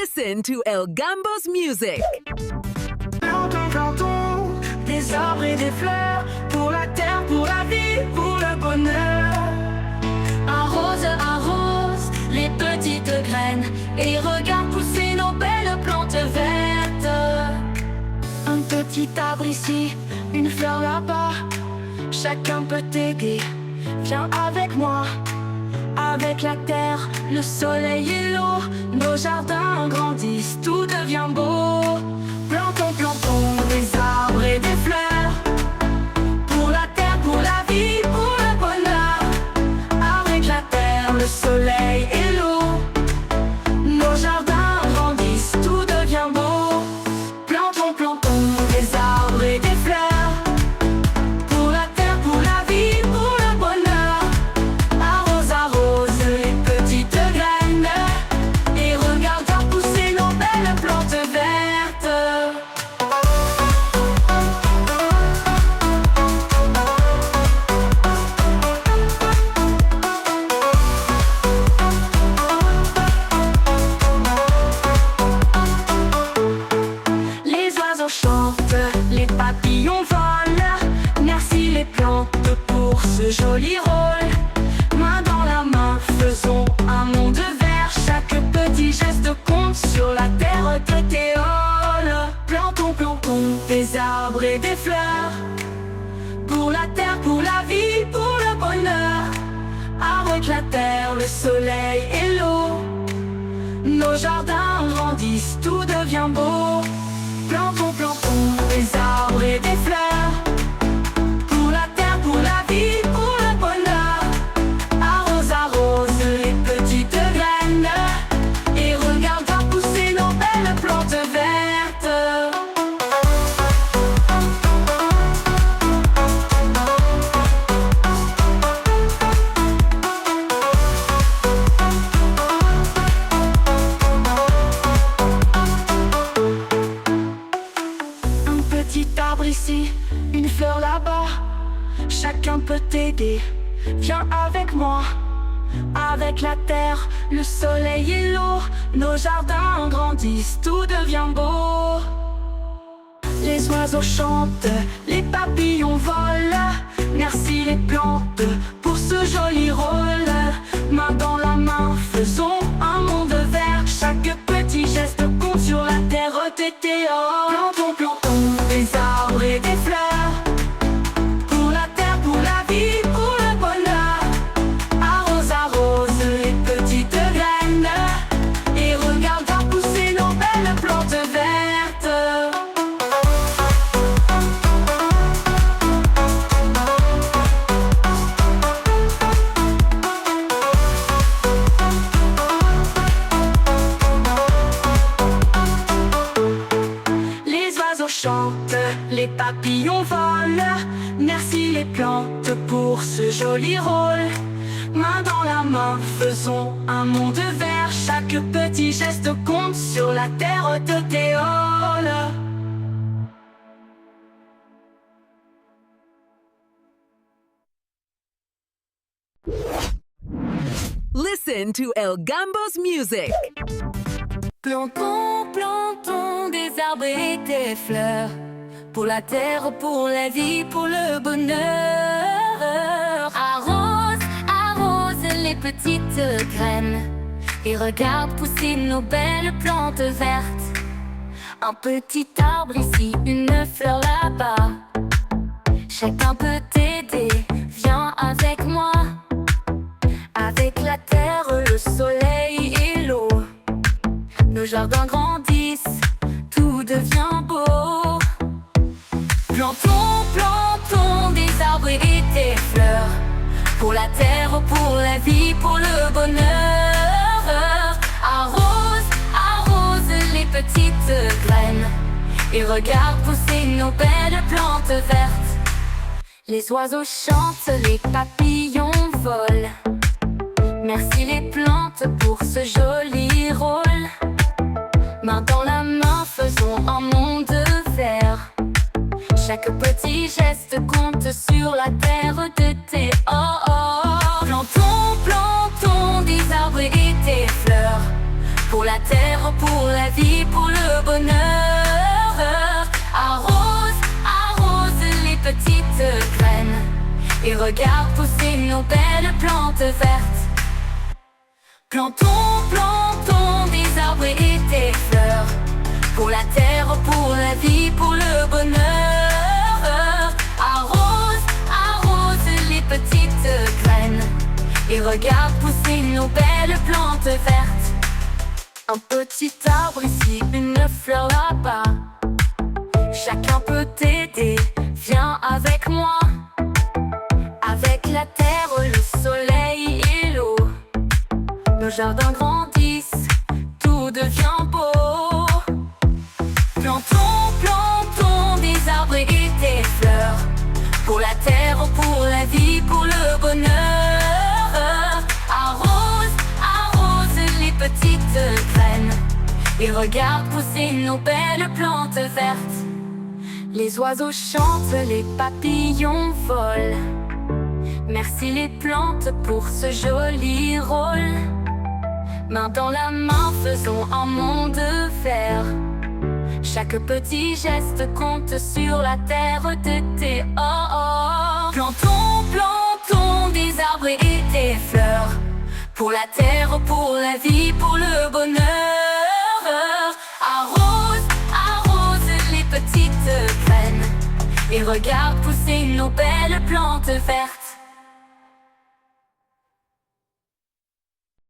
Listen to El Gambo's music. Plantons, plantons des arbres et des fleurs pour la terre, pour la vie, pour le bonheur. Arrose, arrose les petites graines et regarde pousser nos belles plantes vertes. Un petit arbre ici, une fleur là-bas, chacun peut t'aider. Viens avec moi. Avec la terre, le soleil et l'eau, nos jardins grandissent, tout devient beau. Plantons, plantons des arbres et des fleurs pour la terre, pour la vie, pour le bonheur. Avec la terre, le soleil et l'eau, nos jardins grandissent, tout devient beau. Plantons, plantons des arbres et des fleurs pour la terre, pour la vie, pour le bonheur. Arrose, arrose les petites graines et regarde pousser nos belles plantes vertes. Les oiseaux chantent, les papillons volent. Merci les plantes pour ce joli rôle. Main dans la main, faisons un monde vert. Chaque petit geste compte sur la terre de Théole. Plantons, plantons des arbres et des fleurs pour la terre, pour la vie, pour le bonheur. Avec la terre, le soleil et l'eau, nos jardins grandissent, tout devient beau. Plantons, plantons des arbres et des fleurs pour la terre, pour la vie, pour le bonheur. Arrose, arrose les petites graines et regarde pousser nos belles plantes vertes. Un petit arbre ici, une fleur là-bas, chacun peut t'aider. Viens avec moi. Avec la terre, le soleil et l'eau, nos jardins grandissent, tout devient beau. Les oiseaux chantent, les papillons volent. Merci les plantes pour ce joli rôle. Main dans la main, faisons un monde vert. Chaque petit geste compte sur la terre de Théole. Plantons, plantons des arbres et des fleurs pour la terre, pour la vie, pour le bonheur. Arrose, arrose les petites graines et regarde pousser nos belles plantes vertes. Les oiseaux chantent, les papillons volent. Merci les plantes pour ce joli rôle. Main dans la main, faisons un monde vert. Chaque petit geste compte sur la terre de Théole. Listen to El Gambo's music. Plantons, plantons des arbres et des fleurs pour la terre, pour la vie, pour le bonheur. Arrose, arrose les petites graines et regarde pousser nos belles plantes vertes. Un petit arbre ici, une fleur là-bas, chacun peut t'aider. Viens avec moi. Avec la terre, le soleil et l'eau, nos jardins grandissent, tout devient beau. Plantons, plantons des arbres et des fleurs pour la terre, pour la vie, pour le bonheur. Arrose, arrose les petites graines et regarde pousser nos belles plantes vertes. Les oiseaux chantent, les papillons volent. Merci les plantes pour ce joli rôle. Main dans la main, faisons un monde vert. Chaque petit geste compte sur la terre de Théole. Plantons, plantons des arbres et des fleurs pour la terre, pour la vie, pour le bonheur. Arrose, arrose les petites graines et regarde pousser nos belles plantes vertes. Plantons, plantons des arbres et des fleurs pour la terre, pour la vie, pour le bonheur. Arrose, arrose les petites graines et regarde pousser nos belles plantes vertes. Un petit arbre ici, une fleur là-bas. Chacun peut t'aider, viens avec moi. Avec la terre, le soleil et l'eau, nos jardins grandissent, tout devient beau. Plantons, plantons des arbres et des fleurs pour la terre, pour la vie, pour le bonheur. Arrose, arrose les petites graines et regarde pousser nos belles plantes vertes. Les oiseaux chantent, les papillons volent. Merci les plantes pour ce joli rôle. Main dans la main, faisons un monde vert. Chaque petit geste compte sur la terre de tes Plantons, plantons des arbres et des fleurs pour la terre, pour la vie, pour le bonheur. Arrose, arrose les petites graines et regarde pousser nos belles plantes vertes.